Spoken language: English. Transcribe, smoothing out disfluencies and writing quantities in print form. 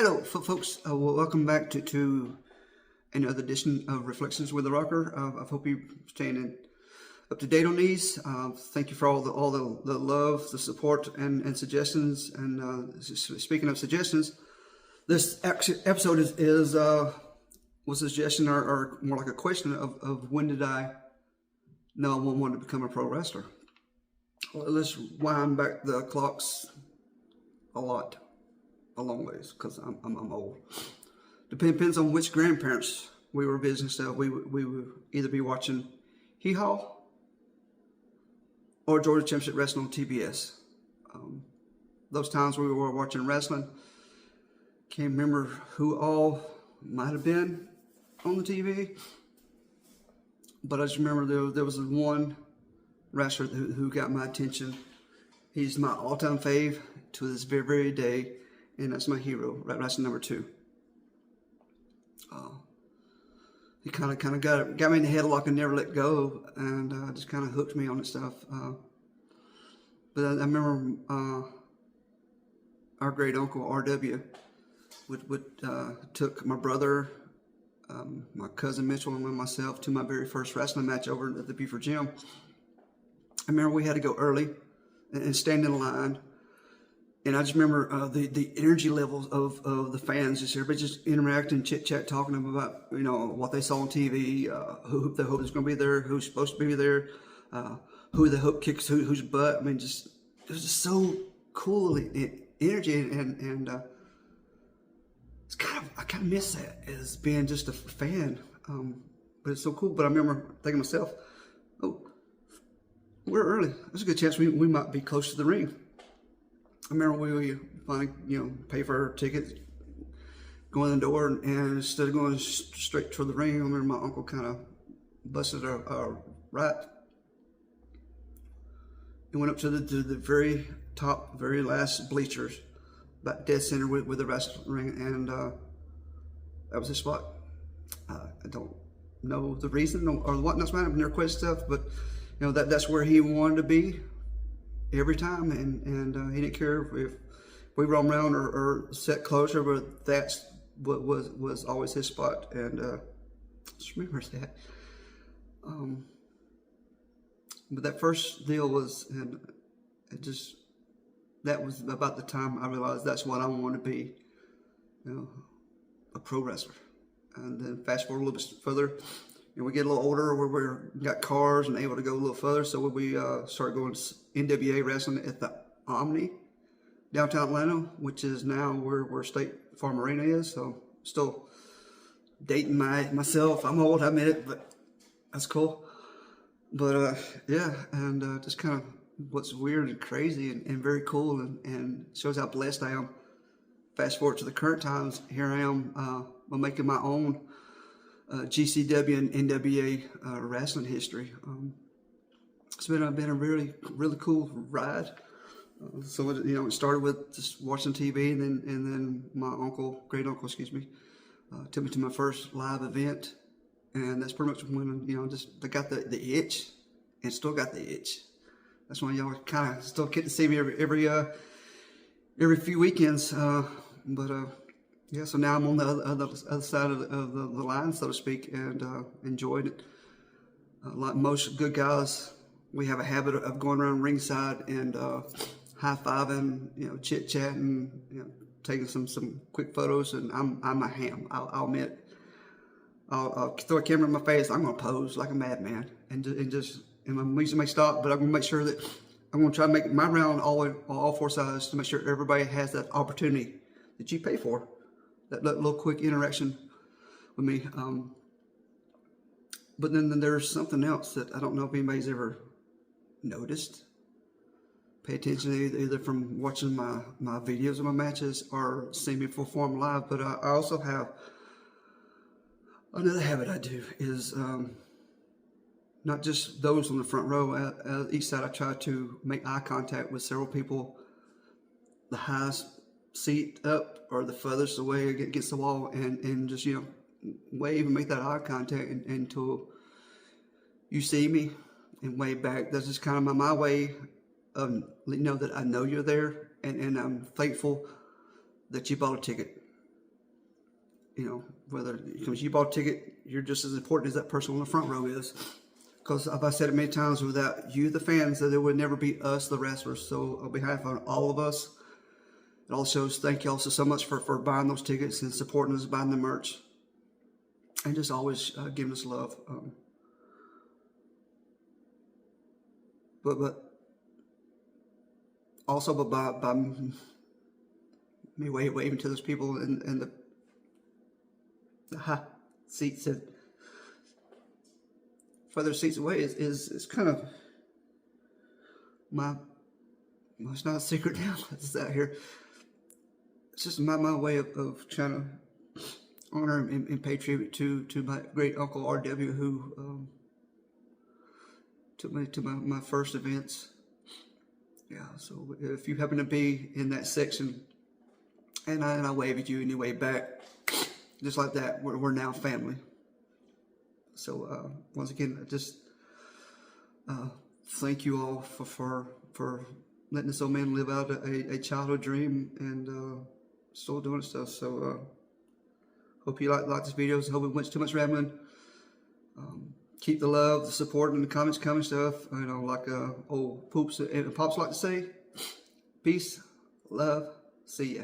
Hello, folks. Welcome back to another edition of Reflections with the Rocker. I hope you're staying up to date on these. Thank you for all the love, the support, and suggestions. And speaking of suggestions, this episode was a suggestion or more like a question of when did I know I wanted to become a pro wrestler. Well, let's wind back the clocks a long ways, because I'm old. Depends on which grandparents we were visiting. So we would either be watching Hee Haw or Georgia Championship Wrestling on TBS. Those times we were watching wrestling, can't remember who all might have been on the TV, but I just remember there was one wrestler who got my attention. He's my all-time fave to this very day. And that's my hero, wrestling number 2. He kind of got me in the headlock and never let go, and just kind of hooked me on this stuff. But I remember our great uncle RW would took my brother, my cousin Mitchell, and myself to my very first wrestling match over at the Buford Gym. I remember we had to go early and stand in line. And I just remember the energy levels of the fans, just everybody just interacting, chit-chat, talking about, what they saw on TV, who they hope is going to be there, who's supposed to be there, who they hope kicks whose butt. I mean, it was just so cool, energy, and it's I kind of miss that as being just a fan. But it's so cool. But I remember thinking to myself, oh, we're early. There's a good chance we might be close to the ring. I remember we finally, pay for our tickets, go in the door, and instead of going straight toward the ring, I remember my uncle kind of busted a right and went up to the very top, very last bleachers, about dead center with the wrestling ring, and that was his spot. I don't know the reason or what not. I've never questioned stuff, but that's where he wanted to be every time, and he didn't care if we roam around or sat closer, but that's what was always his spot, and just remember that. But that first deal was, and that was about the time I realized that's what I want to be, a pro wrestler. And then fast forward a little bit further, we get a little older, where we got cars and able to go a little further, so we started going to NWA wrestling at the Omni, downtown Atlanta, which is now where State Farm Arena is. So still dating myself. I'm old, I admit it, but that's cool. But yeah, and just kind of what's weird and crazy and very cool, and shows how blessed I am. Fast forward to the current times, here I am, I'm making my own GCW and NWA wrestling history. It's been a really cool ride. So it started with just watching TV, and then my great uncle, took me to my first live event, and that's pretty much when I got the itch, and still got the itch. That's when y'all kind of still get to see me every few weekends. Yeah, so now I'm on the other side of the line, so to speak, and enjoyed it. Like most good guys, we have a habit of going around ringside and high-fiving, chit-chatting, taking some quick photos, and I'm a ham. I'll admit. I'll throw a camera in my face. I'm gonna pose like a madman, and my music may stop, but I'm gonna make sure that I'm gonna try to make my round all 4 sides to make sure everybody has that opportunity that you pay for. That little quick interaction with me. But then there's something else that I don't know if anybody's ever noticed. Pay attention either from watching my videos of my matches or seeing me perform live. But I also have another habit I do is not just those on the front row. At each side I try to make eye contact with several people. The highest seat up or the furthest away against the wall, and just wave and make that eye contact until you see me and wave back. That's just kind of my way of that I know you're there, and I'm thankful that you bought a ticket. you know, whether because you bought a ticket, you're just as important as that person on the front row is. Because I've said it many times, without you, the fans, that there would never be us, the wrestlers. So on behalf of all of us, it also thank you also so much for buying those tickets and supporting us, buying the merch, and just always giving us love. But also, by me waving to those people in the high seats and further seats away is kind of well, it's not a secret now. It's out here. It's just my way of trying to honor and pay tribute to my great uncle R.W., who took me to my first events. Yeah, so if you happen to be in that section and I wave at you and you wave back, just like that, we're now family. So once again, I just thank you all for letting this old man live out a childhood dream and still doing stuff. So hope you like this video. Hope it went too much rambling. Keep the love, the support, and the comments coming stuff. You know, like old Poops and Pops like to say, peace, love, see ya.